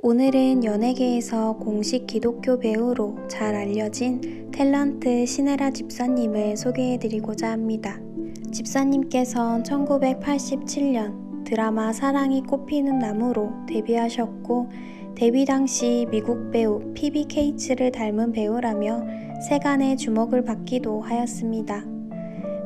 오늘은 연예계에서 공식 기독교 배우로 잘 알려진 탤런트 신혜라 집사님을 소개해드리고자 합니다. 집사님께선 1987년 드라마 사랑이 꽃피는 나무로 데뷔하셨고, 데뷔 당시 미국 배우 피비 케이츠를 닮은 배우라며 세간의 주목을 받기도 하였습니다.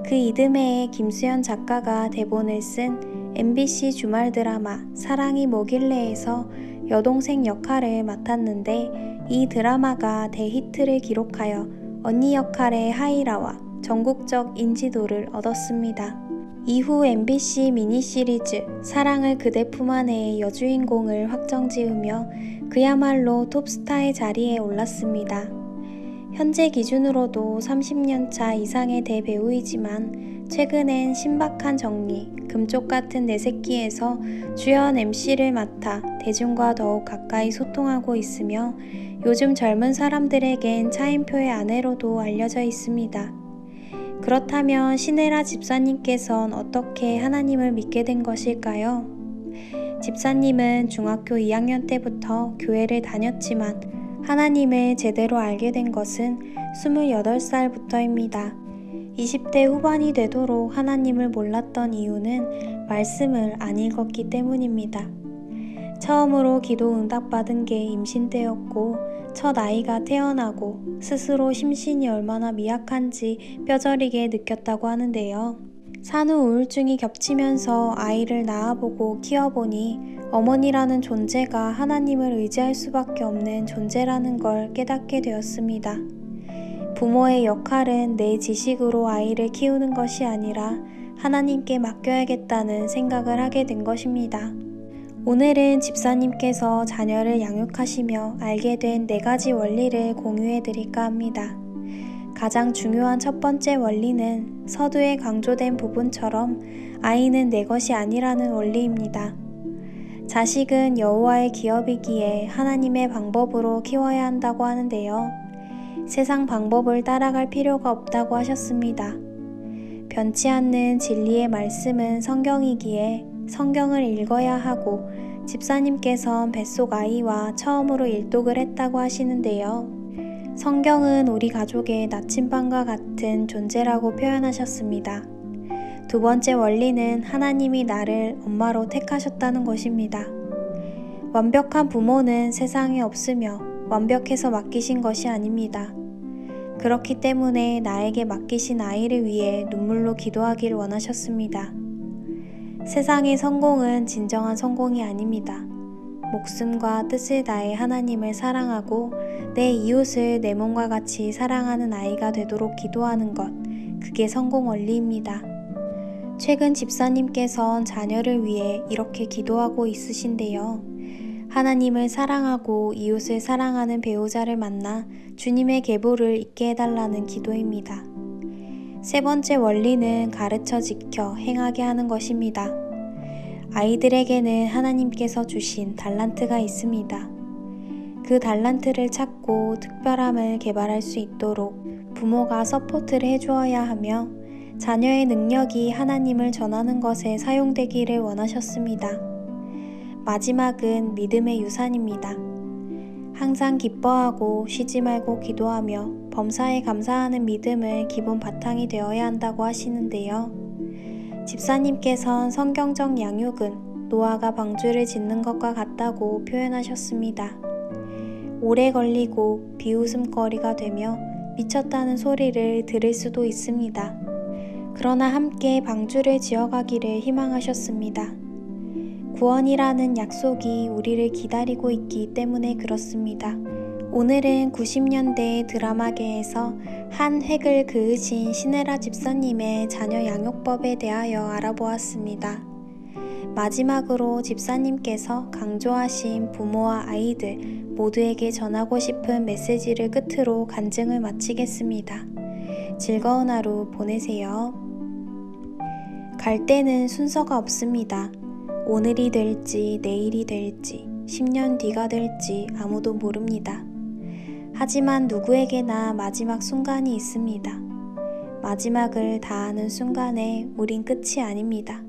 그 이듬해에 김수현 작가가 대본을 쓴 MBC 주말 드라마 사랑이 뭐길래에서 여동생 역할을 맡았는데, 이 드라마가 대히트를 기록하여 언니 역할의 하이라와 전국적 인지도를 얻었습니다. 이후 MBC 미니시리즈 사랑을 그대 품 안에의 여주인공을 확정지으며 그야말로 톱스타의 자리에 올랐습니다. 현재 기준으로도 30년차 이상의 대배우이지만 최근엔 신박한 정리, 금쪽 같은 내 새끼에서 주연 MC를 맡아 대중과 더욱 가까이 소통하고 있으며 요즘 젊은 사람들에겐 차인표의 아내로도 알려져 있습니다. 그렇다면 신혜라 집사님께선 어떻게 하나님을 믿게 된 것일까요? 집사님은 중학교 2학년 때부터 교회를 다녔지만 하나님을 제대로 알게 된 것은 28살부터입니다. 20대 후반이 되도록 하나님을 몰랐던 이유는 말씀을 안 읽었기 때문입니다. 처음으로 기도 응답받은 게 임신 때였고, 첫 아이가 태어나고 스스로 심신이 얼마나 미약한지 뼈저리게 느꼈다고 하는데요. 산후 우울증이 겹치면서 아이를 낳아보고 키워보니 어머니라는 존재가 하나님을 의지할 수밖에 없는 존재라는 걸 깨닫게 되었습니다. 부모의 역할은 내 지식으로 아이를 키우는 것이 아니라 하나님께 맡겨야겠다는 생각을 하게 된 것입니다. 오늘은 집사님께서 자녀를 양육하시며 알게 된 4가지 원리를 공유해 드릴까 합니다. 가장 중요한 첫 번째 원리는 서두에 강조된 부분처럼 아이는 내 것이 아니라는 원리입니다. 자식은 여호와의 기업이기에 하나님의 방법으로 키워야 한다고 하는데요. 세상 방법을 따라갈 필요가 없다고 하셨습니다. 변치 않는 진리의 말씀은 성경이기에 성경을 읽어야 하고, 집사님께선 뱃속 아이와 처음으로 일독을 했다고 하시는데요. 성경은 우리 가족의 나침반과 같은 존재라고 표현하셨습니다. 두 번째 원리는 하나님이 나를 엄마로 택하셨다는 것입니다. 완벽한 부모는 세상에 없으며 완벽해서 맡기신 것이 아닙니다. 그렇기 때문에 나에게 맡기신 아이를 위해 눈물로 기도하길 원하셨습니다. 세상의 성공은 진정한 성공이 아닙니다. 목숨과 뜻을 다해 하나님을 사랑하고 내 이웃을 내 몸과 같이 사랑하는 아이가 되도록 기도하는 것, 그게 성공 원리입니다. 최근 집사님께선 자녀를 위해 이렇게 기도하고 있으신데요. 하나님을 사랑하고 이웃을 사랑하는 배우자를 만나 주님의 계보를 잇게 해달라는 기도입니다. 세 번째 원리는 가르쳐 지켜 행하게 하는 것입니다. 아이들에게는 하나님께서 주신 달란트가 있습니다. 그 달란트를 찾고 특별함을 개발할 수 있도록 부모가 서포트를 해주어야 하며, 자녀의 능력이 하나님을 전하는 것에 사용되기를 원하셨습니다. 마지막은 믿음의 유산입니다. 항상 기뻐하고 쉬지 말고 기도하며 범사에 감사하는 믿음을 기본 바탕이 되어야 한다고 하시는데요. 집사님께선 성경적 양육은 노아가 방주를 짓는 것과 같다고 표현하셨습니다. 오래 걸리고 비웃음거리가 되며 미쳤다는 소리를 들을 수도 있습니다. 그러나 함께 방주를 지어가기를 희망하셨습니다. 구원이라는 약속이 우리를 기다리고 있기 때문에 그렇습니다. 오늘은 90년대 드라마계에서 한 획을 그으신 신혜라 집사님의 자녀 양육법에 대하여 알아보았습니다. 마지막으로 집사님께서 강조하신 부모와 아이들 모두에게 전하고 싶은 메시지를 끝으로 간증을 마치겠습니다. 즐거운 하루 보내세요. 갈 때는 순서가 없습니다. 오늘이 될지 내일이 될지 10년 뒤가 될지 아무도 모릅니다. 하지만 누구에게나 마지막 순간이 있습니다. 마지막을 다하는 순간에 우린 끝이 아닙니다.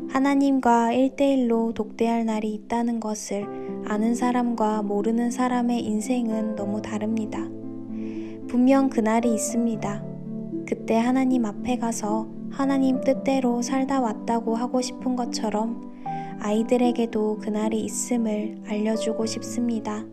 하나님과 1대1로 독대할 날이 있다는 것을 아는 사람과 모르는 사람의 인생은 너무 다릅니다. 분명 그날이 있습니다. 그때 하나님 앞에 가서 하나님 뜻대로 살다 왔다고 하고 싶은 것처럼 아이들에게도 그날이 있음을 알려주고 싶습니다.